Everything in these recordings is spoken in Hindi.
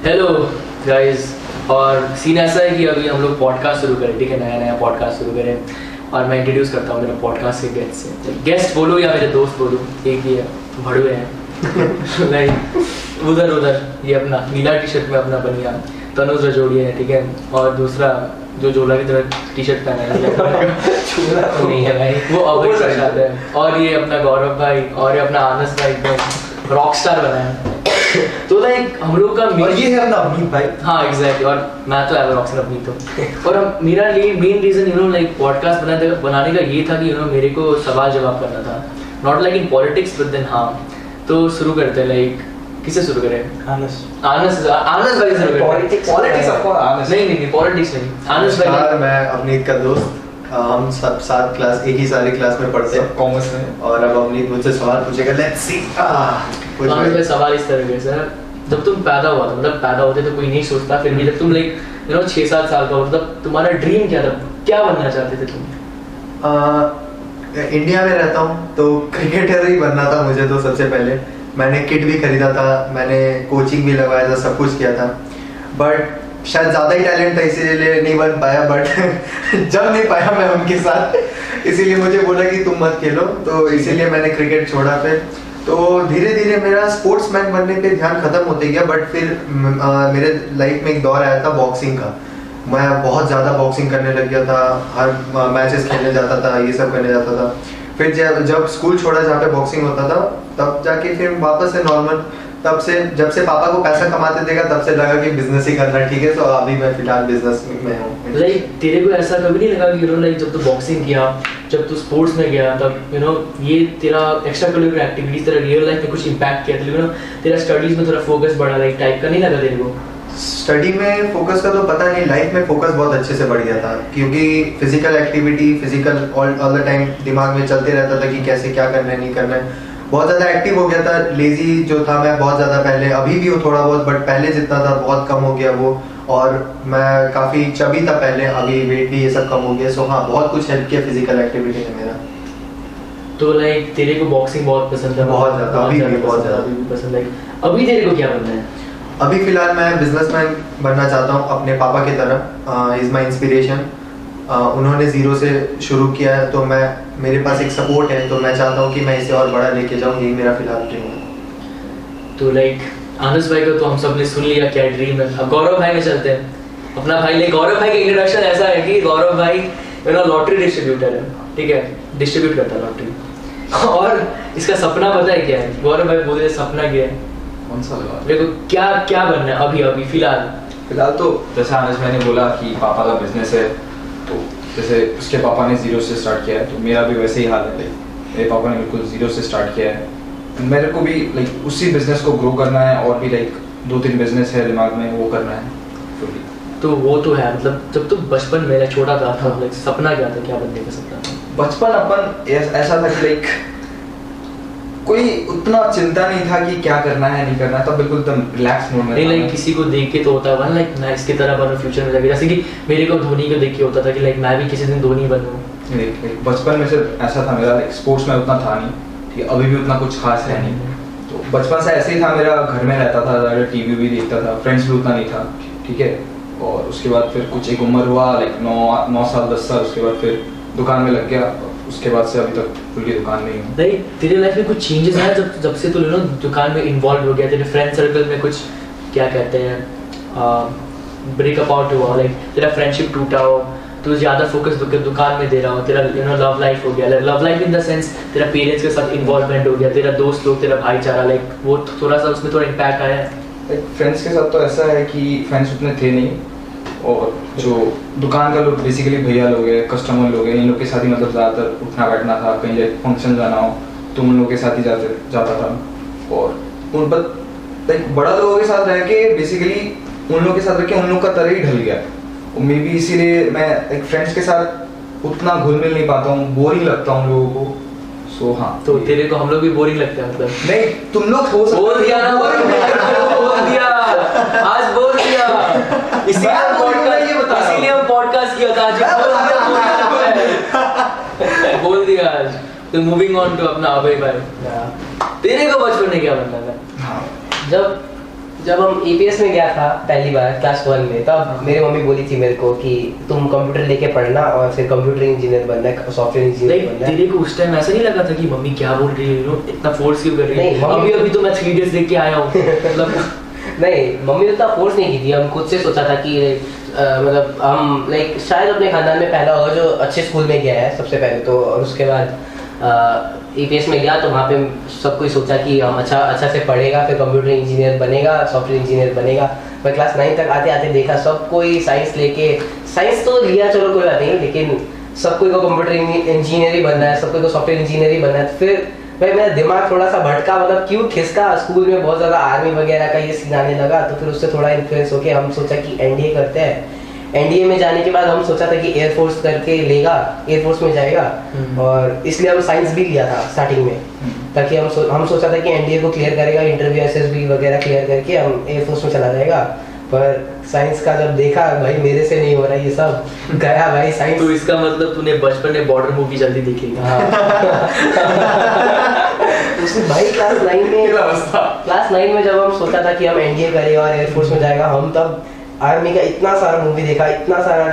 Hello guys. और सीन ऐसा है कि अभी हम लोग पॉडकास्ट शुरू करें, ठीक है, नया पॉडकास्ट शुरू करें और मैं इंट्रोड्यूस करता हूँ मेरा पॉडकास्ट के गेस्ट से। गेस्ट बोलो या मेरे दोस्त बोलो, एक ही है, भड़ुए हैं लाइक उधर ये अपना नीला टी शर्ट में अपना बनिया तनुज रजोड़िया है, ठीक है, और दूसरा जो जोला की तरह टी शर्ट पहना है नहीं है भाई, वो अभय प्रसाद है। और ये अपना गौरव भाई और ये अपना आनस भाई एकदम रॉक स्टार बना है। तो लाइक हम लोग का और ये है अपना अवनीत भाई। हाँ एग्जैक्टली, और मैं तो एवर रॉक्सन अवनीत हूँ। और मेरा मेन रीजन लाइक पॉडकास्ट बनाने का ये था कि मेरे को सवाल जवाब करना था, not like in politics but then हाँ। तो शुरू करते हैं, लाइक किसे शुरू करें? आनस भाई शुरू करें। पॉलिटिक्स ऑफ आनस नहीं पॉलिटिक्स नहीं, आनस भाई। मैं अवनीत का दोस्त, हम सब साथ क्लास एक ही सारी क्लास में पढ़ते हैं, कॉमर्स में। और अब अवनीत मुझसे सवाल पूछेगा, लेट्स सी। आनस भाई सवाल इस तरह के सर, जब तुम पैदा हुआ था, मतलब पैदा होते तो कोई नहीं सोचता, फिर भी जब तुम लाइक 6-7 साल का हो, तब तुम्हारा ड्रीम क्या था, क्या बनना चाहते थे तुम? इंडिया में रहता हूँ तो क्रिकेटर ही बनना था मुझे। तो सबसे पहले मैंने किट भी खरीदा था, मैंने कोचिंग भी लगवाया था, सब कुछ किया था, बट शायद ज़्यादा ही टैलेंट था इसीलिए नहीं बन पाया। बट जब नहीं पाया मैं उनके साथ, इसीलिए मुझे बोला कि तुम मत खेलो, तो इसीलिए मैंने क्रिकेट छोड़ा। फिर तो धीरे धीरे मेरा स्पोर्ट्समैन बनने पे ध्यान खत्म होते गया, बट फिर मेरे लाइफ में एक दौर आया था बॉक्सिंग का। मैं बहुत ज़्यादा बॉक्सिंग करने लग गया था, हर मैचेस खेलने जाता था, ये सब करने जाता था। फिर जब स्कूल छोड़ा जहाँ पे बॉक्सिंग होता था, तब जाके फिर वापस से नॉर्मल, तब से जब से पापा को पैसा कमाते देखा तब से लगा कि बिजनेस ही करना ठीक है। तो अभी मैं फिलहाल बिजनेस में हूँ। लाइक तेरे को ऐसा कभी नहीं लगा कि लाइक जब तू बॉक्सिंग किया, जब तू स्पोर्ट्स में गया, तब ये तेरा एक्स्ट्रा करिकुलर एक्टिविटीज तेरा रियल लाइफ में कुछ इम्पैक्ट किया, तेरा स्टडीज में थोड़ा फोकस बढ़ा, लाइक टाइप का नहीं लगा तेरे को? स्टडी में फोकस का तो पता नहीं, लाइफ में फोकस बहुत अच्छे से बढ़ गया था, क्योंकि physical activity all the time दिमाग में चलते रहता था कि कैसे क्या करना है नहीं करना है। बहुत ज़्यादा एक्टिव हो गया था, लेजी जो था मैं बहुत ज़्यादा पहले, अभी भी हूँ थोड़ा बहुत, बट पहले जितना था बहुत कम हो गया वो। और मैं काफ़ी चबी था पहले, अभी वेट भी ये सब कम हो गया। सो हाँ, बहुत कुछ हेल्प किया फिजिकल एक्टिविटी ने मेरा। तो लाइक तेरे को बॉक्सिंग बहुत पसंद है? बहुत ज़्यादा, अभी भी बहुत ज़्यादा पसंद है। अभी तेरे को क्या बनना है? अभी फिलहाल मैं बिजनेसमैन बनना चाहता हूँ अपने पापा की तरह। Is my inspiration. उन्होंने ज़ीरो से शुरू किया है, तो मेरे पास एक सपोर्ट है, तो मैं चाहता हूँ कि मैं इसे और बड़ा लेके जाऊँ। यही मेरा फिलहाल ड्रीम है। तो लाइक आनस भाई को तो हम सब ने सुन लिया क्या ड्रीम है। अब गौरव भाई में चलते हैं। अपना भाई गौरव भाई का इंट्रोडक्शन ऐसा है कि गौरव भाई लॉटरी डिस्ट्रीब्यूटर है, ठीक है, डिस्ट्रीब्यूट करता है लॉटरी। और इसका सपना पता है क्या है? गौरव भाई बोल रहे सपना क्या है? कौन सा लगा? देखो क्या बनना है अभी फिलहाल तो जैसे आनस भाई ने बोला कि पापा का बिजनेस है, तो जैसे उसके पापा ने जीरो से स्टार्ट किया है, तो मेरा भी वैसे ही हाल है। लाइक मेरे पापा ने बिल्कुल जीरो से स्टार्ट किया है, मेरे को भी लाइक उसी बिजनेस को ग्रो करना है, और भी लाइक 2-3 बिजनेस है दिमाग में, वो करना है। तो वो तो है, मतलब जब तुम बचपन में छोटा था, लाइक सपना क्या था, क्या बनने का सपना था? बचपन अपन ऐसा था कि लाइक कोई उतना चिंता नहीं था कि क्या करना है नहीं करना है, तब बिल्कुल एकदम रिलैक्स मोड में था। लाइक किसी को देख के तो होता है लाइक मैं इसकी तरह बनूं फ्यूचर में जाके, जैसे कि मेरे को धोनी को देख के होता था कि लाइक मैं भी किसी दिन धोनी बनूं। बचपन में से ऐसा था मेरा, लाइक स्पोर्ट्स में उतना था नहीं, ठीक है, अभी भी उतना कुछ खास है नहीं। तो बचपन से ऐसे ही था मेरा, घर में रहता था, ज़्यादा टीवी भी देखता था, फ्रेंड्स भी उतना नहीं था, ठीक है। और उसके बाद फिर कुछ एक उम्र हुआ, लाइक 9 साल 10 साल, उसके बाद फिर दुकान में लग गया। उसके बाद से अभी तक पूरी दुकान में ही हूँ। नहीं तेरे लाइफ में कुछ चेंजेस आया जब से तू दुकान में इन्वॉल्व हो गया? तेरे फ्रेंड सर्कल में कुछ क्या कहते हैं ब्रेकअप आउट हुआ, लाइक तेरा फ्रेंडशिप टूटा हो, तू ज़्यादा फोकस दुकान में दे रहा हो, तेरा लव लाइफ हो गया, love life in the sense तेरा पेरेंट्स के साथ इन्वॉल्वमेंट हो गया, तेरा दोस्त लोग, तेरा भाईचारा, लाइक वो थोड़ा सा उसमें थोड़ा इम्पैक्ट आया है? लाइक फ्रेंड्स के साथ तो ऐसा है कि फ्रेंड्स उतने थे नहीं, और जो दुकान का लोग बेसिकली भैया लोग हैं, कस्टमर लोग हैं, इन लोग के साथ ही मतलब ज़्यादातर उठना बैठना था। कहीं फंक्शन जाना हो तो उन लोगों के साथ ही जाता था, और उन पर लाइक बड़ा लोगों के साथ रह के बेसिकली उन लोगों के साथ रह के उन लोग का तरह ही ढल गया। और मे बी इसीलिए मैं एक फ्रेंड्स के साथ उतना घुल मिल नहीं पाता हूँ, बोरिंग लगता हूँ लोगों को। सो हाँ, तो तेरे को हम लोग भी बोरिंग लगता है? मतलब नहीं, तुम लोग हो सकते बोल दिया आज बोल दिया, इसीलिए हम पॉडकास्ट किया था आज। बोल दिया आज। तो मूविंग ऑन टू अपना अभय भाई, तेरे को बचपन में क्या बनना था? हाँ, जब जब हम EPS में गया था पहली बार क्लास 1 में, तब मेरी मम्मी बोली थी मेरे को कि तुम कंप्यूटर लेके पढ़ना और फिर कंप्यूटर इंजीनियर बनना है, सॉफ्टवेयर इंजीनियर बनना है। तेरे को उस टाइम ऐसा नहीं लगा था कि मम्मी क्या बोल रही है, यू नो, इतना फोर्स क्यों कर रही है? नहीं, अभी तो मैं 3 इडियट्स देख के आया हूँ मतलब नहीं, मम्मी ने उतना फोर्स नहीं की थी। हम खुद से सोचा था कि मतलब हम लाइक शायद अपने खानदान में पहला होगा जो अच्छे स्कूल में गया है सबसे पहले तो, और उसके बाद EPS में गया तो वहाँ पे सब कोई सोचा कि हम अच्छा से पढ़ेगा, फिर कंप्यूटर इंजीनियर बनेगा, सॉफ्टवेयर इंजीनियर बनेगा। मैं क्लास 9 तक आते आते देखा सब कोई साइंस लेके, साइंस तो लिया चलो कोई बात नहीं, लेकिन सब कोई को कंप्यूटर इंजीनियर ही बनना है, सब कोई को सॉफ्टवेयर इंजीनियर ही बनना है। फिर भाई मेरा दिमाग थोड़ा सा भटका, मतलब क्यों खिसका, स्कूल में बहुत ज़्यादा आर्मी वगैरह का ये सीन आने लगा, तो फिर उससे थोड़ा इन्फ्लुएंस होके हम सोचा कि NDA करते हैं। NDA में जाने के बाद हम सोचा था कि एयरफोर्स करके लेगा, एयरफोर्स में जाएगा, और इसलिए हम साइंस भी लिया था स्टार्टिंग में, ताकि हम सोचा था कि NDA को क्लियर करेगा, इंटरव्यू SSB वगैरह क्लियर करके हम एयरफोर्स में चला जाएगा। पर साइंस का जब देखा भाई मेरे से नहीं हो रहा ये सब, गया भाई साइंस। तो इसका मतलब तूने बचपन में बॉर्डर मूवी जल्दी देखी? हाँ उसमें भाई क्लास 9 में जब हम सोचा था कि हम NDA करेगा और एयरफोर्स में जाएगा, हम तब आर्मी का इतना सारा मूवी देखा, इतना सारा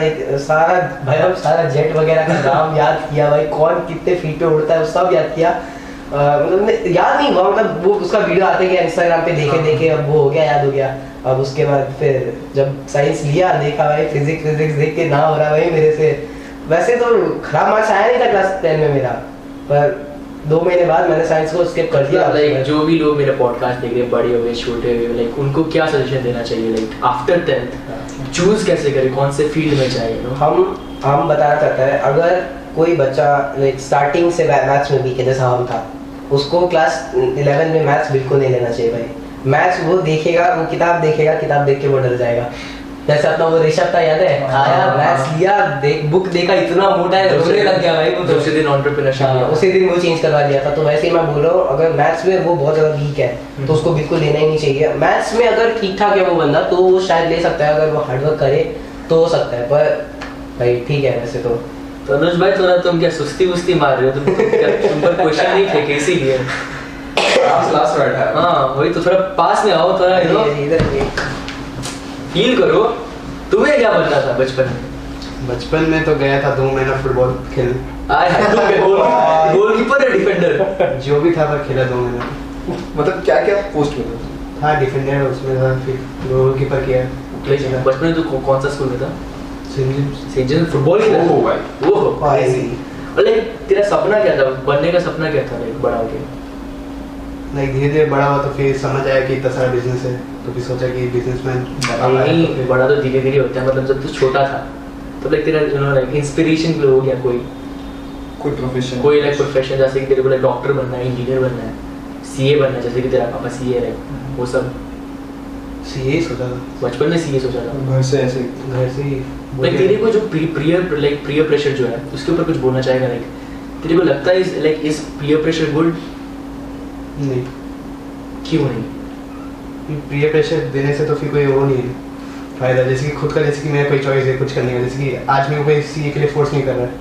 भाई हम सारा जेट वगैरह का नाम याद किया, भाई कौन कितने फीट पे उड़ता है वो सब याद किया। मतलब याद नहीं हुआ, मतलब वो उसका वीडियो आते गया इंस्टाग्राम पे, देखे अब वो हो गया, याद हो गया। अब उसके बाद फिर जब साइंस लिया, देखा भाई फिजिक्स देख के ना हो रहा भाई मेरे से। वैसे तो खराब मार्क्स आया नहीं था क्लास 10 में मेरा, पर 2 महीने बाद मैंने साइंस को स्किप कर दिया। लाइक जो भी लोग मेरा पॉडकास्ट देख रहे हैं, बड़े हुए छोटे हुए, लाइक उनको क्या सजेशन देना चाहिए, लाइक आफ्टर 10th चूज कैसे करें, कौन से फील्ड में जाए? हम बताना चाहते हैं, अगर कोई बच्चा लाइक स्टार्टिंग से मैथ्स में वीक है जैसा हम था, उसको क्लास 11 में मैथ्स बिल्कुल नहीं लेना चाहिए भाई। मैथ्स वो देखेगा, वो किताब देखेगा, किताब देख के वो डर जाएगा। जैसे अपना वो ऋषभ था, याद है, आया मैथ्स लिया, बुक देखा, इतना मोटा है, रोने लग गया भाई वो। दूसरे दिन एंटरप्रेन्योरशिप, उसी दिन वो चेंज करवा दिया था। तो वैसे ही मैं बोल रहा हूँ, अगर मैथ्स में वो बहुत ज़्यादा वीक है तो उसको बिल्कुल लेना ही नहीं चाहिए। मैथ्स में अगर ठीक ठाक है वो बंदा तो वो शायद ले सकता है, अगर वो हार्डवर्क करे तो हो सकता है। पर भाई ठीक है वैसे तो अनुज भाई थोड़ा तुम क्या सुस्ती मार रहे हो? तुम पर क्वेश्चन नहीं फेंके इसीलिए लास्ट बैठा है। हाँ वही तो, थोड़ा पास में आओ, थोड़ा यू नो इधर फील करो। तुम्हें क्या बनना था बचपन में? बचपन में तो गया था 2 महीना फुटबॉल खेलने। गोलकीपर या डिफेंडर? जो भी था पर खेला 2 महीना। मतलब क्या क्या पोस्ट में था? हाँ डिफेंडर उसमें था, फिर गोलकीपर किया। बचपन में तो कौन सा स्कूल में था? सेंट जेम्स फुटबॉल खेला? ओह भाई, ओह भाई। और लाइक तेरा सपना क्या था, बनने का सपना क्या था लाइक बड़ा होके? लाइक धीरे धीरे बड़ा हुआ तो फिर समझ आया कि इतना सारा बिजनेस है, तो फिर सोचा कि बिजनेसमैन नहीं, बड़ा तो धीरे धीरे होता है। मतलब जब तू छोटा था तो लाइक तेरा यू नो लाइक इंस्पिरेशन हो गया कोई प्रोफेशन, कोई लाइक प्रोफेशन, जैसे कि तेरे को लाइक डॉक्टर बनना है, इंजीनियर बनना है, CA बनना है, जैसे कि तेरा पापा CA है, वो सब सीए सोचा था बचपन में CA सोचा था। घर से ऐसे घर से ही। लाइक तेरे को जो पीयर प्रेशर जो है उसके ऊपर कुछ बोलना चाहेगा? लाइक तेरे को लगता है इस पीयर प्रेशर गुड? नहीं, क्यों नहीं? पीयर प्रेशर देने से तो फिर कोई वो नहीं है फायदा। जैसे कि खुद का, जैसे कि मेरा कोई चॉइस है कुछ करने का, जैसे कि आज मेरे को कोई CA के लिए फोर्स नहीं कर रहा है,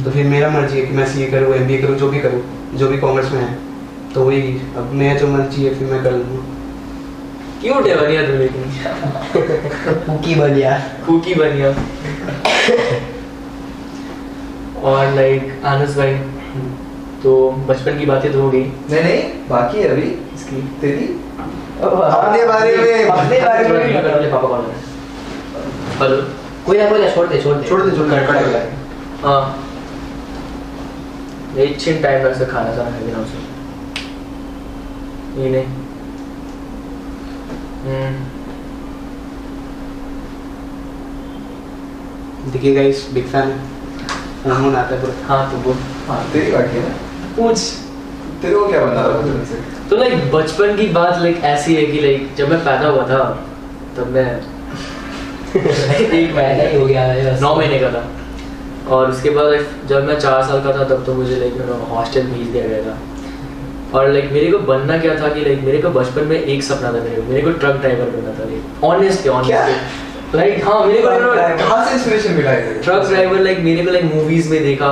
तो फिर मेरा मर्जी है कि मैं CA करूँ, MBA करूँ, जो भी करूँ, जो भी कॉमर्स में है, तो वही अब मैं जो मर्जी है फिर मैं कर लूँगा। क्यों बनिया तू? लेकिन कुकी बनिया। और लाइक आनस भाई, तो बचपन की बातें तो हो गई। नहीं बाकी है अभी इसकी तेरी अपने बारे में पापा कॉल कर। हेलो, कोई ना छोड़ दे कट हाँ यही छिन टाइम लग से खाना सारा है बिना उसे ये नहीं। देखिए गाइस, बिग फैन फोन आता है पूरा। हाँ तो बोल। हाँ तेरी बाकी है ना, पूछ। तेरे को क्या बनना था? तो लाइक बचपन की बात लाइक ऐसी है कि लाइक जब मैं पैदा हुआ था तब मैं 1 महीना ही हो गया है, 9 महीने का था। और उसके बाद जब मैं 4 साल का था तब तो मुझे लाइक हॉस्टल भेज दिया गया था। और लाइक मेरे को बनना क्या था कि लाइक मेरे को बचपन में एक सपना था, मेरे को ट्रक ड्राइवर बनना था। ऑनेस्टली लाइक हाँ मेरे को कहाँ से इंस्पिरेशन मिला है ट्रक ड्राइवर लाइक मेरे को लाइक मूवीज में देखा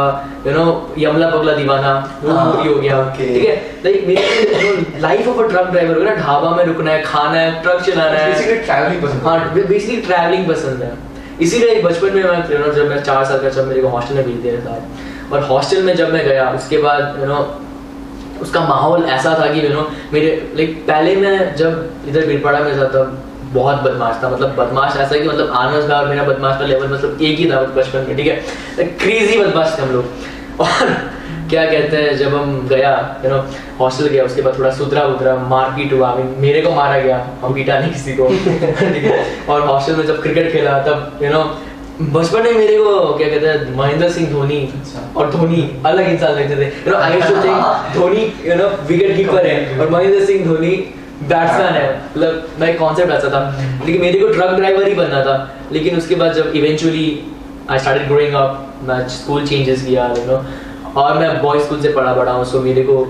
यू नो यमला पगला दीवाना वो मूवी हो गया ठीक है लाइक मेरे life of a truck driver ना ढाबा में रुकना है खाना है ट्रक चलाना है बेसिकली ट्रैवलिंग पसंद हाँ बेसिकली ट्रैवलिंग पसंद है इसीलिए बचपन में मैं यू नो जब मैं 4 साल का जब मेरे को हॉस्टल में भेज दिया था और हॉस्टल में जब मैं गया उसके बाद यू नो उसका माहौल ऐसा था कि यू नो मेरे लाइक पहले मैं जब इधर बीरपाड़ा में था तब बहुत बदमाश था मतलब बदमाश ऐसा कि मतलब आनंद का और मेरा बदमाश का लेवल मतलब एक ही था बचपन में ठीक है क्रेजी बदमाश थे हम लोग और क्या कहते हैं जब हम गया यू नो हॉस्टल गया उसके बाद थोड़ा सुधरा मारपीट हुआ मेरे को मारा गया हम पीटा नहीं किसी को ठीक है और हॉस्टल में जब क्रिकेट खेला तब यू नो बचपन में मेरे को क्या कहते हैं महेंद्र सिंह धोनी और धोनी अलग इंसान लगते थे you know I used to think Dhoni you know wicket keeper है और महेंद्र सिंह धोनी बैट्समैन है मतलब मैं कॉन्सेप्ट ऐसा था लेकिन मेरे को ट्रक ड्राइवर ही बनना था लेकिन उसके बाद जब eventually I started growing up मैं स्कूल चेंजेस किया यू नो और मैं बॉयज स्कूल से पढ़ा हूँ सो मेरे को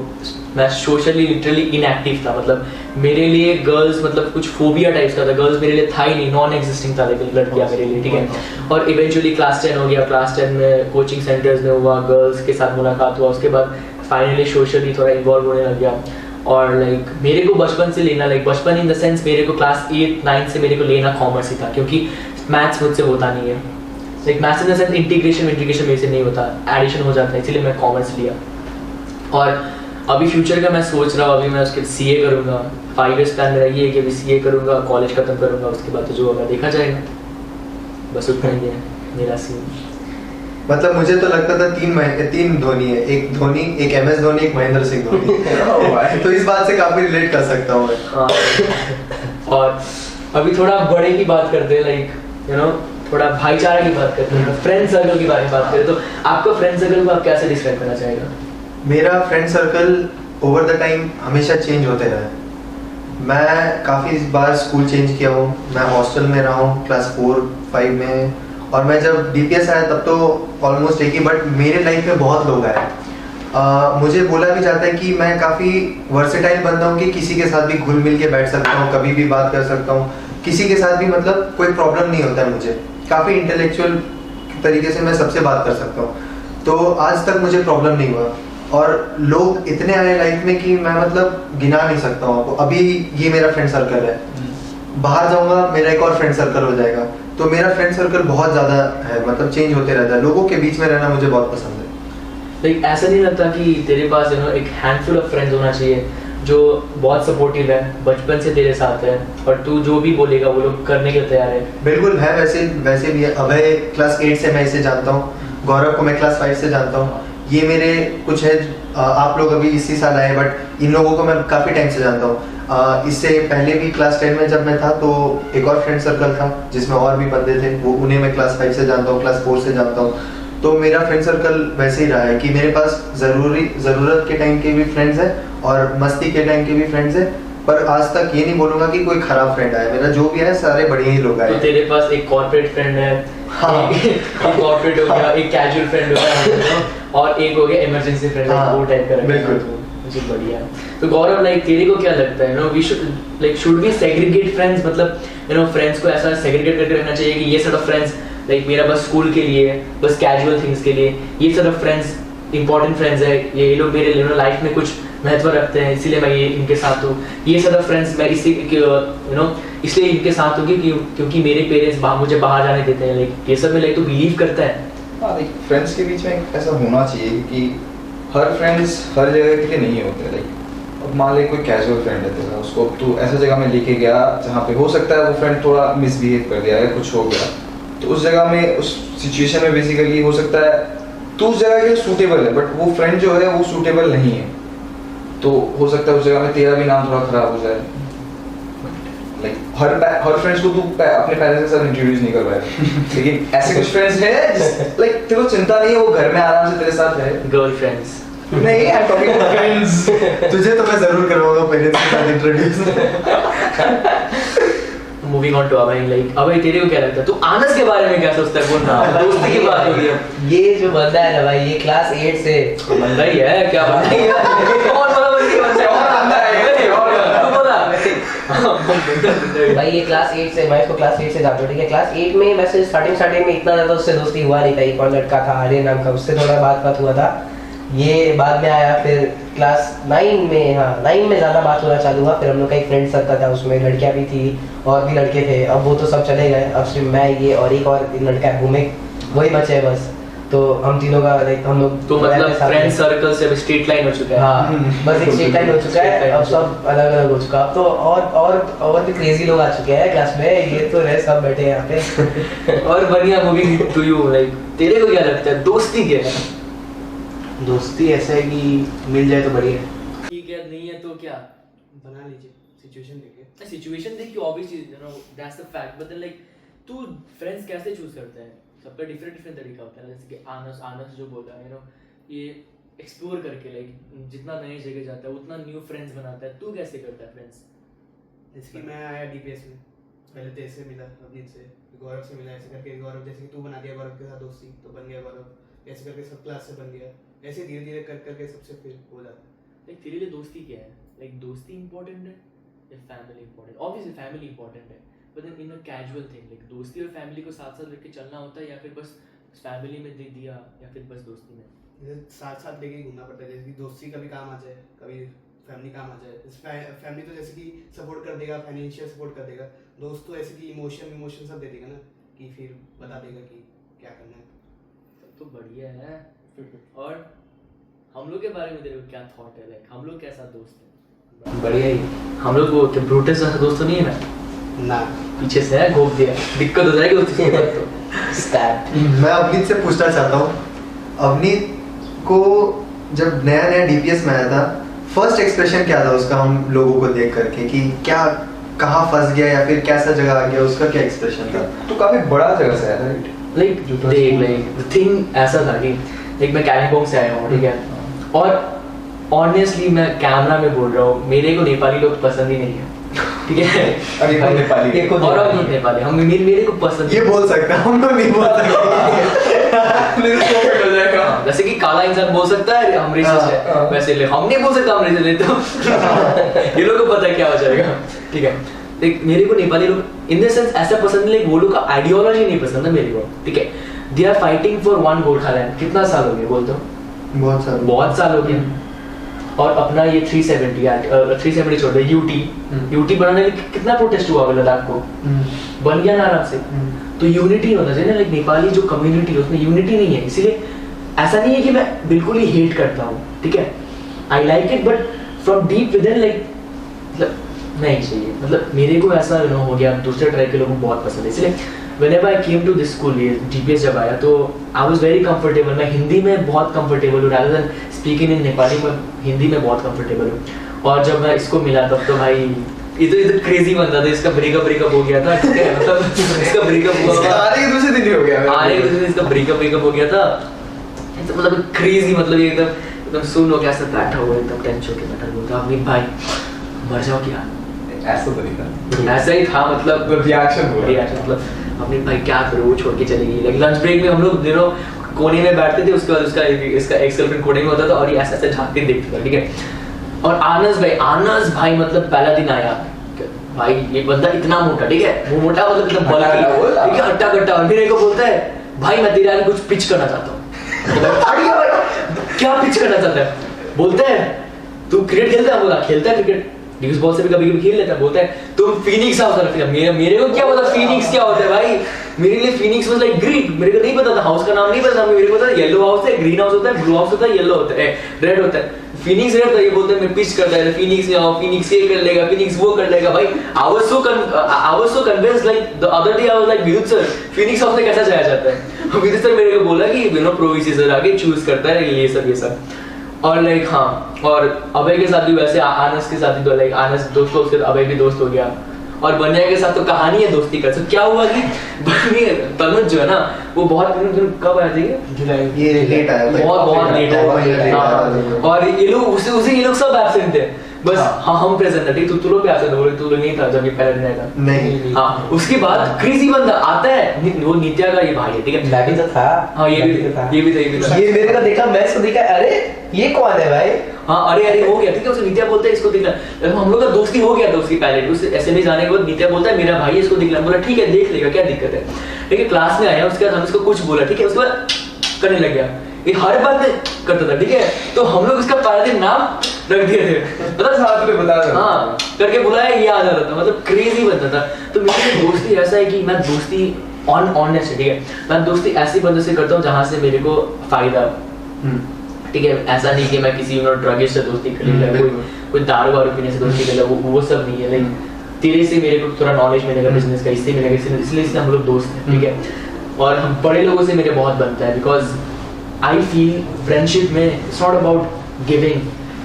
मैं सोशली लिटरली इनएक्टिव था मतलब मेरे लिए गर्ल्स मतलब कुछ फोबिया टाइप्स का था गर्ल्स मेरे लिए था ही नहीं नॉन एग्जिस्टिंग था लेकिन लड़कियाँ मेरे लिए ठीक है और इवेंचुअली क्लास 10 हो गया क्लास 10 में कोचिंग सेंटर्स में हुआ गर्ल्स के साथ मुलाकात हुआ उसके बाद फाइनली सोशली थोड़ा इन्वॉल्व होने लग गया और लाइक मेरे को बचपन से लेना लाइक बचपन इन द सेंस मेरे को क्लास 8-9 से मेरे को लेना कॉमर्स ही था क्योंकि मैथ्स मुझसे होता नहीं है like maths in the sense integration मेरे से नहीं होता एडिशन हो जाता है इसीलिए मैं कॉमर्स लिया और अभी फ्यूचर का मैं सोच रहा हूँ अभी मैं उसके सीए करूँगा 5 years प्लान मेरा ये है कि अभी सीए करूँगा कॉलेज खत्म करूँगा उसके बाद तो जो होगा देखा जाएगा बस उतना ही है मेरा सीन मतलब मुझे तो लगता था तीन धोनी है एक धोनी एक MS धोनी एक महेंद्र सिंह धोनी तो इस बात से काफी रिलेट कर सकता हूँ मैं और अभी थोड़ा बड़े की बात करते हैं लाइक यू नो थोड़ा भाईचारा की बात करते हैं फ्रेंड सर्कल की बारे में बात करें तो आपका फ्रेंड सर्कल को आप कैसे डिस्क्राइब करना चाहेगा मेरा friend circle over the time हमेशा चेंज होते रहा है मैं काफ़ी बार स्कूल चेंज किया हूँ मैं हॉस्टल में रहा हूँ क्लास 4-5 में और मैं जब DPS आया तब तो ऑलमोस्ट एक ही बट मेरे लाइफ में बहुत लोग आए मुझे बोला भी जाता है कि मैं काफ़ी वर्सेटाइल बंदा हूँ कि किसी के साथ भी घुल मिल के बैठ सकता हूँ कभी भी बात कर सकता हूँ किसी के साथ भी मतलब कोई प्रॉब्लम नहीं होता है मुझे काफ़ी इंटेलेक्चुअल तरीके से मैं सबसे बात कर सकता हूँ तो आज तक मुझे प्रॉब्लम नहीं हुआ और लोग इतने आए लाइफ में कि मैं मतलब गिना नहीं सकता हूँ आपको अभी ये मेरा फ्रेंड सर्कल है बाहर जाऊंगा मेरा एक और फ्रेंड सर्कल हो जाएगा तो मेरा फ्रेंड सर्कल बहुत ज़्यादा है मतलब चेंज होते रहता है लोगों के बीच में रहना मुझे बहुत पसंद है लाइक ऐसा नहीं लगता कि तेरे पास यू नो एक हैंडफुल ऑफ फ्रेंड्स होना चाहिए जो बहुत सपोर्टिव है बचपन से तेरे साथ है और तू जो भी बोलेगा वो लोग करने के लिए तैयार है बिल्कुल है वैसे भी है अभय क्लास 8 से मैं इसे जानता हूँ गौरव को मैं क्लास 5 से जानता हूँ ये मेरे कुछ है आप लोग अभी इसी साल आए बट इन लोगों को मैं काफ़ी टाइम से जानता हूँ इससे पहले भी क्लास 10 में जब मैं था तो एक और फ्रेंड सर्कल था जिसमें और भी बंदे थे वो उन्हें मैं क्लास 5 से जानता हूँ क्लास 4 से जानता हूँ तो मेरा फ्रेंड सर्कल वैसे ही रहा है कि मेरे पास ज़रूरत के टाइम के भी फ्रेंड्स हैं और मस्ती के टाइम के भी फ्रेंड्स हैं पर आज तक ये नहीं बोलूँगा कि कोई खराब फ्रेंड आया मेरा जो भी है सारे बढ़िया ही लोग आए तो तेरे पास एक कॉर्पोरेट फ्रेंड है हाँ कॉर्पोरेट हो गया एक कैजुअल फ्रेंड हो गया और एक हो गया इमरजेंसी फ्रेंड हाँ, वो टाइप का बिल्कुल मुझे बढ़िया तो गौरव लाइक तेरे को क्या लगता है no we should we segregate friends मतलब यू नो फ्रेंड्स को ऐसा सेग्रीगेट करके रखना चाहिए कि ये सेट ऑफ फ्रेंड्स लाइक मेरा बस स्कूल के लिए बस कैजुअल थिंग्स के लिए ये set of friends important friends है ये लोग मेरे लाइफ में कुछ महत्व रखते हैं इसीलिए मैं ये इनके साथ हूँ ये सेट ऑफ फ्रेंड्स मैं यू नो इसलिए इनके साथ हूँ क्योंकि मेरे पेरेंट्स मुझे बाहर जाने देते हैं लाइक ये सब में लाइक तो बिलीव करता है हाँ लाइक फ्रेंड्स के बीच में ऐसा होना चाहिए कि हर फ्रेंड्स हर जगह के लिए नहीं होते लाइक अब मान ले कोई कैजुअल फ्रेंड है तेरा उसको तू ऐसा जगह में लेके गया जहाँ पे हो सकता है वो फ्रेंड थोड़ा मिसबिहेव कर दिया या कुछ हो गया तो उस जगह में उस सिचुएशन में बेसिकली हो सकता है तो उस जगह के लिए सूटेबल है बट वो फ्रेंड जो है वो सूटेबल नहीं है तो हो सकता है उस जगह में तेरा भी नाम थोड़ा खराब हो जाए लाइक हर फ्रेंड्स को तू अपने पेरेंट्स के साथ इंट्रोड्यूस नहीं कर पाएगा लेकिन ऐसे कुछ फ्रेंड्स हैं लाइक तेरे को चिंता नहीं है वो घर में आराम से तेरे साथ है गर्लफ्रेंड्स नहीं I am talking about friends तुझे तो मैं जरूर करवाऊंगा पेरेंट्स के साथ introduce moving on to Abhay like Abhay तेरे को क्या लगता है तू आनस के बारे में क्या सोचता है बोलना दोस्ती की बात हो रही है ये जो बंदा है ना भाई ये क्लास 8 से बंदा ही है क्या बंदा ही है कौन वाला बंदा है और बंदा है और तू बोला भाई ये क्लास 8 से, मैं इसको क्लास 8 से जानता हूँ, ठीक है। क्लास 8 में वैसे स्टार्टिंग में इतना ज़्यादा उससे दोस्ती हुआ नहीं था। एक और लड़का था आर्यन नाम का, उससे थोड़ा बात हुआ था, ये बाद में आया। फिर क्लास 9 में, हाँ 9 में ज़्यादा बात होना चालू हुआ। फिर हम लोग का एक फ्रेंड सर्कल था, उसमें लड़कियाँ भी थी और भी लड़के थे। अब वो तो सब चले गए, अब सिर्फ मैं, ये और एक लड़का है भूमिक, वही बचे हैं बस। तो हम तीनों का लाइक हम लोग तो मतलब फ्रेंड सर्कल से अभी स्ट्रेट लाइन हो चुका है। हाँ बस एक स्ट्रेट लाइन हो चुका है, अब सब अलग अलग हो चुका है। अब तो और भी क्रेजी लोग आ चुके हैं क्लास में, ये तो रहे सब बैठे हैं यहाँ पे। और बढ़िया मूवी टू यू, लाइक तेरे को क्या लगता है दोस्ती क्या है? दोस्ती ऐसा है कि मिल जाए तो बढ़िया है, ठीक है, नहीं है तो क्या बना लीजिए सिचुएशन देखे। सिचुएशन देख के obviously you know that's the fact, but then like तू फ्रेंड्स कैसे चूज करता है? सबका डिफरेंट तरीका होता है। जैसे कि आनस जो बोला यू नो, ये एक्सप्लोर करके लाइक जितना नई जगह जाता है उतना न्यू फ्रेंड्स बनाता है। तू कैसे करता है फ्रेंड्स? जैसे कि मैं आया डीपीएस में, पहले तो ऐसे मिला अवनीत से, गौरव से मिला, ऐसे करके गौरव, जैसे कि तू बना दिया गौरव के साथ दोस्ती तो बन गया गौरव, ऐसे करके सब क्लास से बन गया। ऐसे धीरे धीरे करके सबसे फिर हो जाता है। लाइक तेरे लिए दोस्ती क्या है? लाइक दोस्ती इंपॉर्टेंट है या family important? Obviously family important है, but then in a casual thing, like दोस्ती और फैमिली को साथ साथ लेके चलना होता है, या फिर बस फैमिली में दे दिया, या फिर बस दोस्ती में? साथ साथ लेके घूमना पड़ता है। जैसे कि दोस्ती कभी काम आ जाए, कभी फैमिली काम आ जाए। फैमिली तो जैसे कि सपोर्ट कर देगा, फाइनेंशियल सपोर्ट कर देगा। दोस्त तो ऐसे कि इमोशन सब दे देगा ना, कि फिर बता देगा कि क्या करना है। तब तो बढ़िया है। और हम लोग के बारे में तेरे को क्या थॉट है? लाइक हम लोग कैसा दोस्त है? बढ़िया ही। हम लोग को ब्रूटस जैसा दोस्त तो नहीं है ना? पीछे से है घोप दिया, दिक्कत हो जाएगी उसके बाद तो स्टैट। मैं अवनीत से पूछना चाहता हूँ, अवनीत को जब नया डीपीएस में आया था, फर्स्ट एक्सप्रेशन क्या था उसका हम लोगों को देख करके, कि क्या कहाँ फंस गया या फिर कैसा जगह आ गया, उसका क्या एक्सप्रेशन था? तो काफी बड़ा जगह से आया था, राइट? लाइक देख, लाइक द थिंग ऐसा था कि लाइक मैं कालिम्पोंग से आया हूँ, ठीक है, और ऑनेस्टली मैं कैमरा में बोल रहा हूँ, मेरे को नेपाली लोग पसंद ही नहीं है, ठीक है। अभी हम नेपाली हैं। और अब हम नेपाली, हम मेरे को पसंद ये बोल सकता है, हम लोग नहीं बोल सकते। जैसे कि काला इंसान बोल सकता है हम रेसिस्ट है, वैसे हम नहीं बोल सकते हम रेसिस्ट है, तो ये लोग को पता है क्या हो जाएगा, ठीक है। देख मेरे को नेपाली लोग इन द सेंस ऐसा पसंद नहीं, वो लोग का आइडियोलॉजी नहीं पसंद है मेरे को, ठीक है। They are fighting for one Gorkhaland. कितना साल हो गया बोलते हो? बहुत साल हो गए। और अपना ये 370 छोड़ दे, यूटी बनाने में कितना प्रोटेस्ट हुआ लद्दाख को, बन गया ना आराम से। तो यूनिटी होना चाहिए ना, लाइक नेपाली जो कम्युनिटी है उसमें यूनिटी नहीं है, इसीलिए ऐसा नहीं है कि मैं बिल्कुल ही हेट करता हूँ, ठीक है। I like it, but from deep with in like मतलब नहीं चाहिए, मतलब मेरे को ऐसा हो गया। दूसरे ट्राइब के लोगों को बहुत पसंद है, इसलिए whenever I came to this school, ये DPS जब आया तो I was very comfortable। मैं हिंदी में बहुत comfortable हूँ, rather than speaking in Nepali में हिंदी में बहुत comfortable हूँ। और जब मैं इसको मिला तब तो भाई इधर क्रेजी बनता था, इसका ब्रेकअप हो गया था, ठीक है, मतलब इसका ब्रेकअप हुआ था, आने के दूसरे दिन ही हो गया, आने के दूसरे दिन इसका ब्रेकअप हो गया था, तो मतलब क्रेजी, मतलब एकदम सुन हो, कैसे बैठा हुआ एकदम टेंशन के बैठा हुआ था, अमित भाई मर जाओ क्या, ऐसा तो नहीं था, ऐसा ही था, मतलब रिएक्शन मतलब अपने भाई क्या करो, वो छोड़ के चली गई। लाइक लंच ब्रेक में हम लोग दिनों कोने में बैठते थे, उसके बाद उसका एक्स गर्लफ्रेंड कोने में होता था और ये ऐसा ऐसा झांक के देखता था, ठीक है। और आनस भाई मतलब पहला दिन आया भाई, ये बंदा इतना मोटा, ठीक है, वो मोटा मतलब एकदम बल्कि, ठीक है, हट्टा कट्टा, और फिर को बोलता है भाई मैं तेरे आगे कुछ पिच करना चाहता हूँ। क्या पिच करना चाहता है? बोलता है तू क्रिकेट खेलता है? बोला खेलता है क्रिकेट, ड्यूस बॉल से भी कभी खेल लेता है। बोलता है तुम फिनिक्स हाउस रखते हो। मेरे को क्या पता फिनिक्स क्या होता है भाई, मेरे लिए फिनिक्स वाज लाइक ग्रीन, मेरे को नहीं पता था, हाउस का नाम नहीं पता था, मेरे को पता येलो हाउस है, ग्रीन हाउस होता है, ब्लू हाउस होता है, येलो होता है, रेड होता है, फिनिक्स रेड था। ये बोलते हैं मैं पिच करता है, फिनिक्स में आओ, फिनिक्स ये कर लेगा, फिनिक्स वो कर लेगा। भाई I was so convinced, like the other day I was like विद्युत सर फिनिक्स हाउस में कैसा जाया जाता है? विद्युत सर मेरे को बोला कि यू नो प्रोविसी सर आगे चूज करता है ये सब। और लाइक हाँ, और अभय के साथ भी वैसे, आनस के साथ भी, तो लाइक आनस दोस्त को उसके अभय भी दोस्त हो गया। और बनिया के साथ तो कहानी है दोस्ती का। तो क्या हुआ कि तनुज जो है ना, वो बहुत कब आया था ये लेट आया, बहुत लेट आया। और ये लोग उसे ये लोग सब एब्सेंट थे, बस हाँ हम प्रेजेंट था ठीक, तू लोग भी आ सकते, तू लोग नहीं था जब ये पहले दिन आया था नहीं हाँ। उसके बाद क्रेजी बंदा आता है, वो नित्या का ये भाई है ठीक है, मैं भी तो था। हाँ ये भी था। ये मेरे को देखा, मैं इसको देखा, अरे ये कौन है भाई? हाँ अरे हो गया ठीक है, उसे नित्या बोलता है इसको दिखला, हम लोग का दोस्ती हो गया था उसकी पहले, उस एसएमए जाने के बाद नित्या बोलता है मेरा भाई इसको दिखला, बोला ठीक है देख लेगा क्या दिक्कत है ठीक है। क्लास में आया उसके बाद हम इसको कुछ बोला ठीक है, उसके बाद करने लग गया, ये हर बात में करता था ठीक है, तो हम लोग उसका पहले दिन नाम रख दिए थे पता साथ में बता रहा हाँ करके बुलाया, ये आ जाता था, मतलब क्रेजी बनता था। तो मेरी दोस्ती ऐसा है कि मैं दोस्ती ऑनेस्ट ठीक है, मैं दोस्ती ऐसी बंदे से करता हूँ जहाँ से मेरे को फायदा ठीक है, ऐसा नहीं कि मैं किसी ड्रगिस्ट से दोस्ती कर लिया, कोई दारू वारू पीने से दोस्ती कर लिया, वो सब नहीं है। लाइक तेरे से मेरे को थोड़ा नॉलेज मिलेगा बिजनेस का, इससे मिलेगा, इसलिए हम लोग दोस्त हैं ठीक है। और हम बड़े लोगों से मेरे बहुत बनता है, बिकॉज आई फील फ्रेंडशिप में it's not about giving,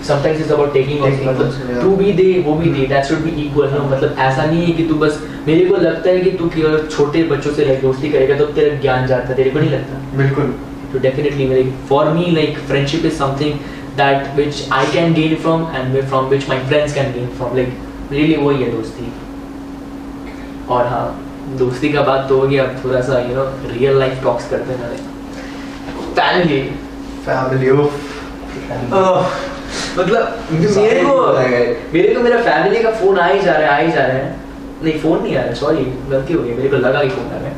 sometimes it's about taking also, मतलब तू भी दे वो भी दे, that should be equal no, मतलब ऐसा नहीं है कि तू बस, मेरे को लगता है कि तू छोटे बच्चों से लाइक दोस्ती करेगा तो तेरा ज्ञान जाता है, तेरे को नहीं लगता? बिल्कुल। तो definitely like for me like friendship is something that which I can gain from and from which my friends can gain from, like really वही है दोस्ती। और हाँ दोस्ती का बात तो हो गया, अब थोड़ा सा you know real life talks करते हैं ना। फैमिली मतलब मेरे को मेरा फैमिली का फोन आ ही जा रहा है, नहीं फोन नहीं आ रहा, सॉरी गलती हो गई, मेरे को लगा कि फोन आ रहा है।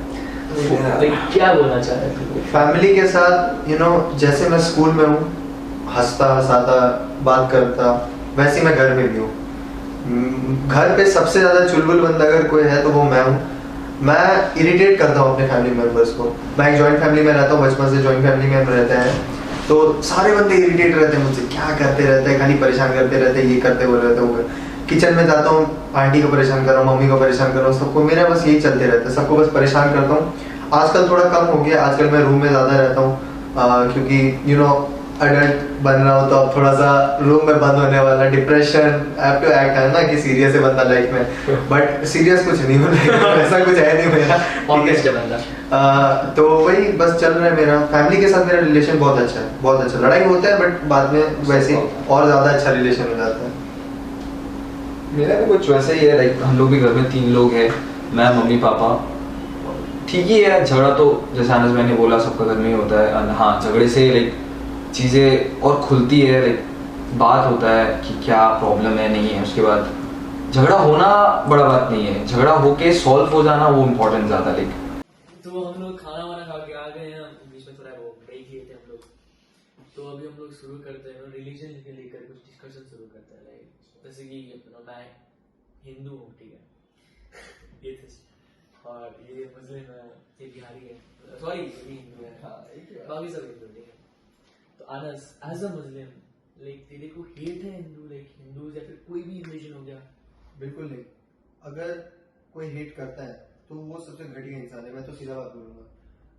क्या बोलना चाह रहे थे? फैमिली के साथ यू नो जैसे मैं स्कूल में हूँ, हंसता हंसाता बात करता, वैसे मैं घर में भी हूँ। घर पे सबसे ज्यादा चुलबुल बंदा अगर कोई है तो वो मैं हूँ। मैं इरिटेट करता हूँ अपने फैमिली मेंबर्स को। मैं एक जॉइंट फैमिली में रहता हूँ, बचपन से जॉइंट फैमिली में हम रहते हैं, तो सारे बंदे इरिटेट रहते हैं मुझसे, क्या करते रहते हैं, खाली परेशान करते रहते हैं, ये करते वो रहते हो। किचन में जाता हूँ, आंटी को परेशान कर रहा हूँ, मम्मी को परेशान कर रहा हूँ, सबको, मेरा बस यही चलते रहता है, सबको बस परेशान करता हूँ। आजकल थोड़ा कम हो गया, आजकल मैं रूम में ज़्यादा रहता हूँ क्योंकि यू नो अडल्ट बन रहा हूँ, तो अब थोड़ा सा रूम में बंद होने वाला, डिप्रेशन हैव टू एक्ट है ना कि सीरियस है बंदा लाइफ में, बट सीरियस कुछ नहीं हो ऐसा कुछ है नहीं मेरा, ऑनेस्ट है बंदा। तो वही बस चल रहा है मेरा। फैमिली के साथ मेरा रिलेशन बहुत अच्छा है, बहुत अच्छा। लड़ाई होता है बट बाद में वैसे और ज़्यादा अच्छा रिलेशन हो जाता है। मेरा भी कुछ वैसा ही है, लाइक हम लोग भी घर में 3 लोग हैं, मैं मम्मी पापा, ठीक ही है। झगड़ा तो जैसे आनस भाई ने बोला सबका घर में ही होता है, हाँ झगड़े से लाइक चीज़ें और खुलती है, लाइक बात होता है कि क्या प्रॉब्लम है नहीं है, उसके बाद झगड़ा होना बड़ा बात नहीं है, झगड़ा होके सॉल्व हो जाना वो इम्पोर्टेंट ज़्यादा। लाइक तो हम लोग खाना वाना खा के आ गए हैं, बीच में थोड़ा वो ब्रेक लिए थे हम लोग, तो अभी हम लोग शुरू करते हैं रिलीजन के लेकर कुछ डिस्कशन शुरू करते हैं। लाइक जैसे कि मैं हिंदू हूँ ठीक है, ये और ये मुस्लिम है, ये बिहारी है, सॉरी ये भी हिंदू है, बाकी सब हिंदू ठीक है। तो अनस एज अ मुस्लिम लाइक तेरे को हेट है हिंदू, लाइक हिंदू या फिर कोई भी रिलीजन हो गया? बिल्कुल नहीं। अगर कोई हेट करता है तो वो सबसे घटिया इंसान है, मैं तो सीधा बात बोलूंगा।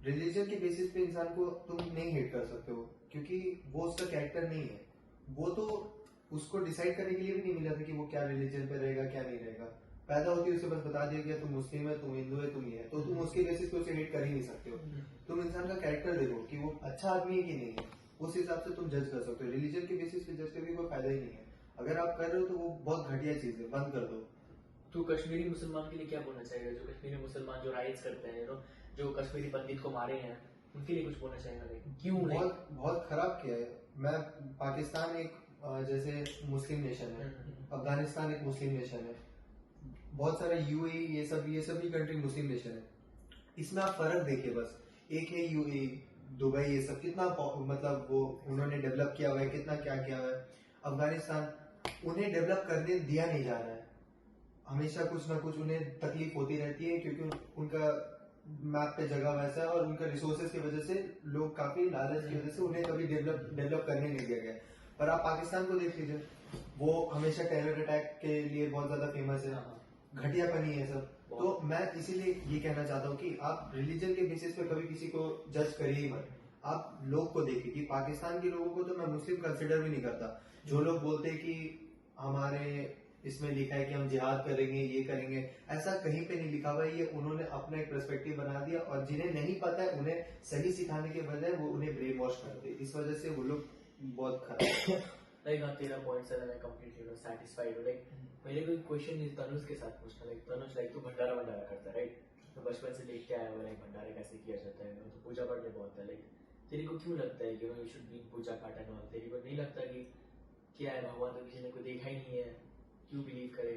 रिलीजन के बेसिस पे इंसान को तुम नहीं हेट कर सकते हो, क्योंकि वो उसका कैरेक्टर नहीं है। वो तो उसको डिसाइड करने के लिए भी नहीं मिला था कि वो क्या रिलीजन पे रहेगा क्या नहीं रहेगा। पैदा होती है उसे बस बता दिया गया तुम मुस्लिम है, तुम हिंदू है, तुम ये है, तो तुम उसके बेसिस पे उसे हेट कर ही नहीं सकते हो। तुम इंसान का कैरेक्टर देखो कि वो अच्छा आदमी है कि नहीं है, उस हिसाब से तुम जज कर सकते हो। रिलीजन के बेसिस पे जज करके कोई फायदा ही नहीं है। अगर आप कर रहे हो तो वो बहुत घटिया चीज है, बंद कर दो। तो कश्मीरी मुसलमान के लिए क्या बोलना चाहेगा? जो कश्मीरी मुसलमान जो राइट्स करते हैं, यू नो, जो कश्मीरी पंडित को मारे हैं, उनके लिए कुछ बोलना चाहेगा? क्यों बहुत बहुत खराब किया है। मैं पाकिस्तान एक जैसे मुस्लिम नेशन है, अफगानिस्तान एक मुस्लिम नेशन है, बहुत सारे यूएई ये सब भी कंट्री मुस्लिम नेशन है। इसमें आप फर्क देखिए बस, एक है यूएई, दुबई, ये सब कितना मतलब वो उन्होंने डेवलप किया हुआ है, कितना क्या किया हुआ है। अफगानिस्तान उन्हें डेवलप करने दिया नहीं जा रहा है, हमेशा कुछ ना कुछ उन्हें तकलीफ होती रहती है क्योंकि उनका मैप पे जगह वैसा है और उनका रिसोर्सेज की वजह से लोग काफी लालच की वजह से उन्हें कभी डेवलप करने नहीं दिया गया। पर आप पाकिस्तान को देख लीजिए, वो हमेशा टेरर अटैक के लिए बहुत ज्यादा फेमस है, घटियापनी है सब। तो मैं इसीलिए ये कहना चाहता हूँ कि आप रिलीजन के बेसिस पे कभी किसी को जज करिए ही मत। आप लोग को देखिए कि पाकिस्तान के लोगों को तो मैं मुस्लिम कंसिडर भी नहीं करता। जो लोग बोलते हैं कि हमारे इसमें लिखा है कि हम जिहाद करेंगे, ये करेंगे, ऐसा कहीं पे नहीं लिखा हुआ है। ये उन्होंने अपना एक पर्सपेक्टिव बना दिया और जिन्हें नहीं पता है उन्हें सही सिखाने के बजाय वो उन्हें ब्रेन वॉश करते, इस वजह से वो लोग बहुत खराब। लाइक हाँ तेरा पॉइंट से मैं कंप्लीटली सेटिस्फाइड हूँ। लाइक मेरे कोई क्वेश्चन नहीं तनुज के साथ पूछना। लाइक तनुज लाइक तू भंडारा भंडारा करता है राइट, तो बचपन से देख के आया हुआ लाइक भंडारा कैसे किया जाता है, तो पूजा पाठ में बहुत है। लाइक तेरे को क्यों लगता है कि यू शुड बी पूजा पाठ एंड ऑल? तेरे को नहीं लगता कि क्या है भगवान तो किसी ने कोई देखा ही नहीं है, क्यों बिलीव करे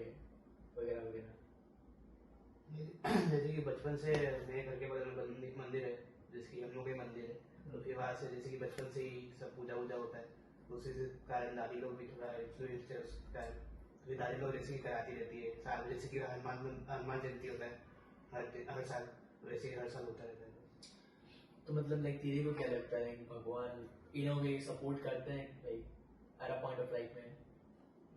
वगैरह वगैरह? जैसे कि बचपन से मेरे घर के बगल में एक मंदिर है, जैसे कि हम लोग का मंदिर है, तो फिर वहाँ से जैसे कि बचपन से ही सब पूजा वूजा होता है, तो उसी से कारण दादी लोग भी थोड़ा इन्फ्लुएंस है उस कारण। तो फिर दादी लोग जैसे कि कराती रहती है साल, जैसे कि हनुमान जयंती होता है हर साल, तो वैसे ही हर साल होता रहता है। तो मतलब लाइक तेरे को क्या लगता है कि भगवान इन अ वे सपोर्ट करते हैं like at a point of life में?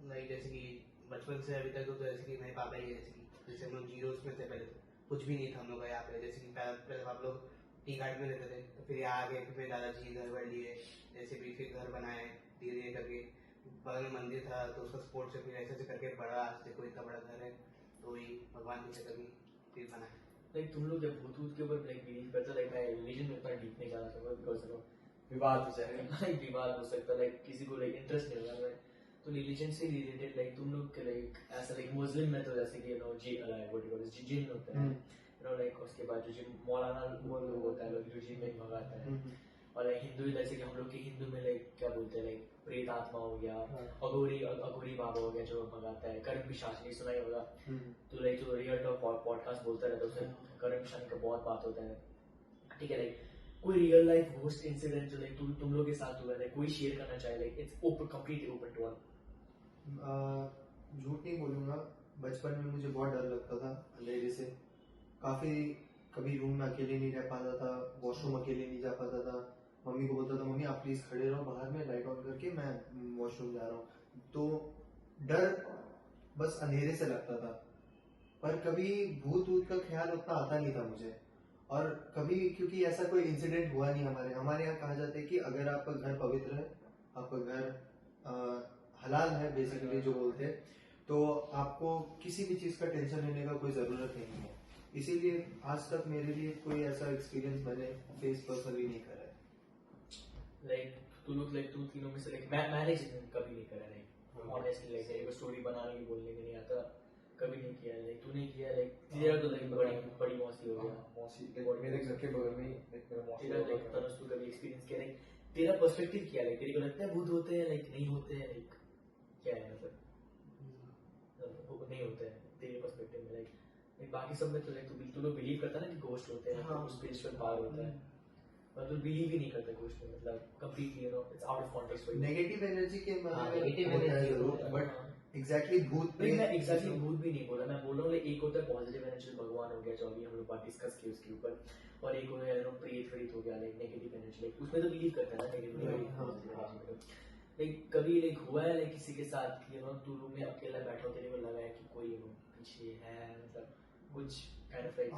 लाइक जैसे कि बचपन से अभी तक तो जैसे कि मेरे पापा ही है, जैसे हम लोग जीरोस में थे पहले, तो कुछ भी नहीं था हम लोग का यहाँ पे। जैसे कि पहले आप लोग टी गार्ड में रहते थे, तो फिर यहाँ आ गए, फिर दादाजी घर भर लिए, जैसे भी फिर घर बनाए धीरे धीरे करके। बगल में मंदिर था तो उसका सपोर्ट से फिर ऐसे करके बड़ा, देखो इतना बड़ा घर है, तो वही भगवान की चक्कर में फिर बनाए। लाइक तुम लोग जब भूत के ऊपर लाइक बिलीव करते, लाइक मैं रिलीजन में उतना डीप नहीं जाना चाहूंगा बिकॉज विवाद हो जाएगा, लाइक विवाद हो सकता है, लाइक किसी को लाइक इंटरेस्ट नहीं होगा। तो रिलीजन से रिलेटेड लाइक तुम लोग के लाइक ऐसा लाइक मुस्लिम में तो जैसे कि जिन होता है लाइक, उसके बाद जो जिन मौलाना वो लोग होता है जो जिन में भगाता है, और लाइक हिंदू जैसे कि हम लोग के हिंदू में लाइक क्या बोलते हैं लाइक प्रेत आत्मा हो गया, अघोरी बाबा हो गया जो भगाता है। करण पिशाच नहीं सुना ही होगा, तो लाइक जो रियल टॉक पॉडकास्ट बोलता रहता है उसमें करण पिशाच का बहुत बात होता है। ठीक है, लाइक कोई रियल लाइफ घोस्ट इंसिडेंट जो लाइक तुम लोग के साथ हुआ है कोई शेयर करना चाहे, like it's open completely open to all. झूठ नहीं बोलूंगा, बचपन में मुझे बहुत डर लगता था अंधेरे से। काफी कभी रूम में अकेले नहीं रह पाता था, वॉशरूम अकेले नहीं जा पाता था। मम्मी को बोलता था मम्मी आप प्लीज खड़े रहो बाहर में, लाइट ऑन करके मैं वॉशरूम जा रहा हूँ। तो डर बस अंधेरे से लगता था, पर कभी भूत वूत का ख्याल उतना आता नहीं था मुझे। और कभी क्योंकि ऐसा कोई इंसिडेंट हुआ नहीं हमारे यहाँ कहा जाता है कि अगर आपका घर पवित्र है, आपका घर हलाल है बेसिकली जो बोलते हैं, तो आपको किसी भी चीज का टेंशन लेने का कोई जरूरत नहीं है। इसीलिए आज तक मेरे लिए कोई ऐसा एक्सपीरियंस मैंने फेस पर्सनली नहीं करा है। लाइक तू तीनों में से लाइक मैरिज कभी नहीं करा, लाइक ऑनेस्टली लाइक एक स्टोरी बनाने की बोलने में नहीं आता, कभी नहीं किया। लाइक तूने किया, लाइक तेरा तो लाइक बड़ी मौसी हो गया, मौसी मेरे घर के बगल में मेरा मौसी तेरा लाइक तनुज तू कभी एक्सपीरियंस किया, लाइक तेरा पर्सपेक्टिव क्या है? लाइक तेरे को लगता है भूत होते हैं, लाइक नहीं होते हैं, लाइक क्या है मतलब नहीं होते हैं तेरे पर्सपेक्टिव में? लाइक बाकी सब में तो लाइक तू लोग बिलीव करता है ना कि घोस्ट होते हैं, स्पिरिचुअल पावर होता है, पर तू बिलीव ही नहीं करता घोस्ट में, मतलब completely you know it's out of context for you. Negative energy के नेगेटिव एनर्जी जरूर, बट एग्जैक्टली भूत मैं एग्जैक्टली भूत भी नहीं बोला, मैं बोल रहा हूँ एक होता है पॉजिटिव एनर्जी, भगवान हो गया जो अभी हम लोग बात डिस्कस की उसके ऊपर, और एक होता है प्रेत हो गया लाइक नेगेटिव एनर्जी, लाइक उसमें तो बिलीव करता है ना नेगेटिव। लाइक कभी लाइक हुआ है लाइक किसी के साथ यू नो तू रूम में अकेला बैठा हो, तेरे को लगा है कि कोई पीछे है, मतलब कुछ काइंड ऑफ लाइक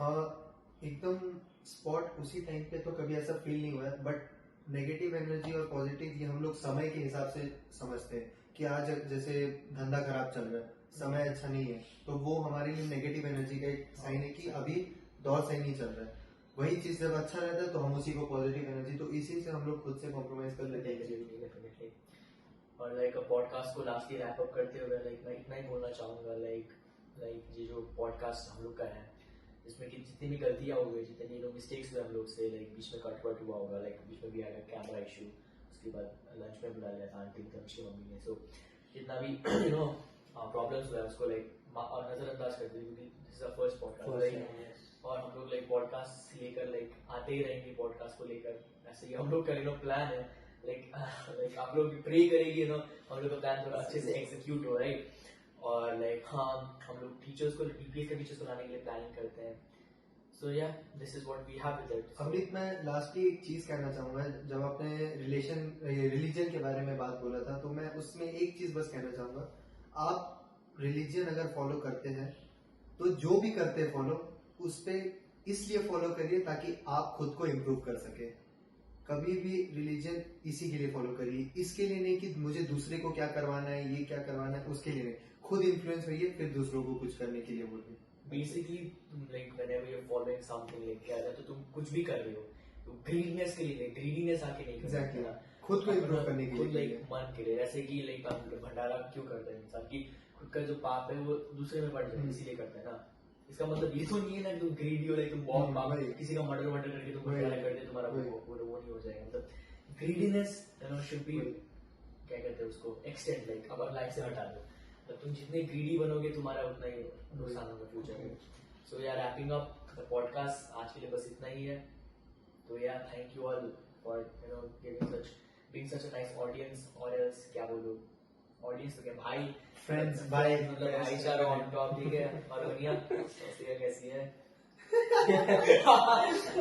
एकदम स्पॉट उसी टाइम पे तो कभी ऐसा फील नहीं हुआ है। बट नेगेटिव एनर्जी और पॉजिटिव ये हम लोग समय के हिसाब से समझते हैं कि आज जैसे धंधा खराब चल रहा है, समय अच्छा नहीं है, तो वो हमारे लिए नेगेटिव एनर्जी का एक साइन है कि अभी दौर सही नहीं चल रहा है। वही चीज जब अच्छा रहता है तो हम उसी को पॉजिटिव एनर्जी, तो इसी से हम लोग खुद से कॉम्प्रोमाइज कर लेते हैं। डेफिनेटली। और लाइक पॉडकास्ट को लास्टली रैप अप करते हुए लाइक मैं इतना ही बोलना चाहूंगा, लाइक ये जो पॉडकास्ट हम लोग का है जिसमें कि जितनी भी गलतियां हो गई, जितनी लोग मिस्टेक्स हुए हम लोग से, लाइक बीच में कट हुआ होगा, लाइक बीच में भी आएगा कैमरा इशू, उसके बाद लंच में बुला लिया था आंटी की मम्मी ने, सो जितना भी यू नो प्रॉब्लम्स हुआ है उसको लाइक नजरअंदाज कर दी, क्योंकि this is a first podcast, और हम लोग लाइक पॉडकास्ट लेकर लाइक आते ही रहेंगे पॉडकास्ट को लेकर। ऐसे ही हम लोग का प्लान है, लाइक आप लोग भी प्रे करेंगे हम लोग का प्लान थोड़ा अच्छे से एग्जीक्यूट हो, राइट। और लाइक हाँ हम लोग टीचर्स को टीपीएस के टीचर्स को लाने के लिए प्लानिंग करते हैं। So yeah this is what we have with it. Amrit, मैं लास्टली एक चीज कहना चाहूंगा, जब आपने रिलीजन के बारे में बात बोला था, तो मैं उसमें एक चीज बस कहना चाहूंगा, आप रिलीजन अगर फॉलो करते हैं तो जो भी करते हैं फॉलो, उस पे इसलिए फॉलो करिए ताकि आप खुद को इम्प्रूव कर सके। कभी भी रिलीजन इसी के लिए फॉलो करिए, इसके लिए नहीं कि मुझे दूसरे को क्या करवाना है, ये क्या करवाना है, उसके लिए नहीं। खुद इन्फ्लुएंस होइए, फिर दूसरों को कुछ करने के लिए बोलिए। बेसिकली तुम like whenever you are following something like क्या है, तो तुम कुछ भी कर रहे हो तो ग्रीडीनेस के लिए, ग्रीडीनेस आके नहीं कर सकते ना। खुद को improve करने के लिए खुद लाइक मन के लिए, जैसे कि लाइक भंडारा क्यों करता है इंसान कि खुद का जो पाप है वो दूसरे में पड़ जाए, इसीलिए करता है ना। इसका मतलब ये तो नहीं है ना कि तुम ग्रीडी हो, लाइक तुम बहुत पाप, किसी का मर्डर करके तुम भंडारा कर दे, तुम्हारा वो नहीं हो जाएगा। मतलब ग्रीडीनेस शुड बी, क्या कहते हैं उसको, एक्सटेंड, लाइक अब लाइफ से हटा दो। तो तुम जितने ग्रीडी बनोगे तुम्हारा उतना ही नुकसान होगा फ्यूचर में। सो यार रैपिंग अप द पॉडकास्ट, आज के लिए बस इतना ही है। तो यार thank you all for you know being such a nice audience, और एल्स क्या बोलूं, ऑडियंस तो क्या भाई, फ्रेंड्स, भाई, मतलब भाईचारा ऑन टॉप, ठीक है। और दुनिया कैसी है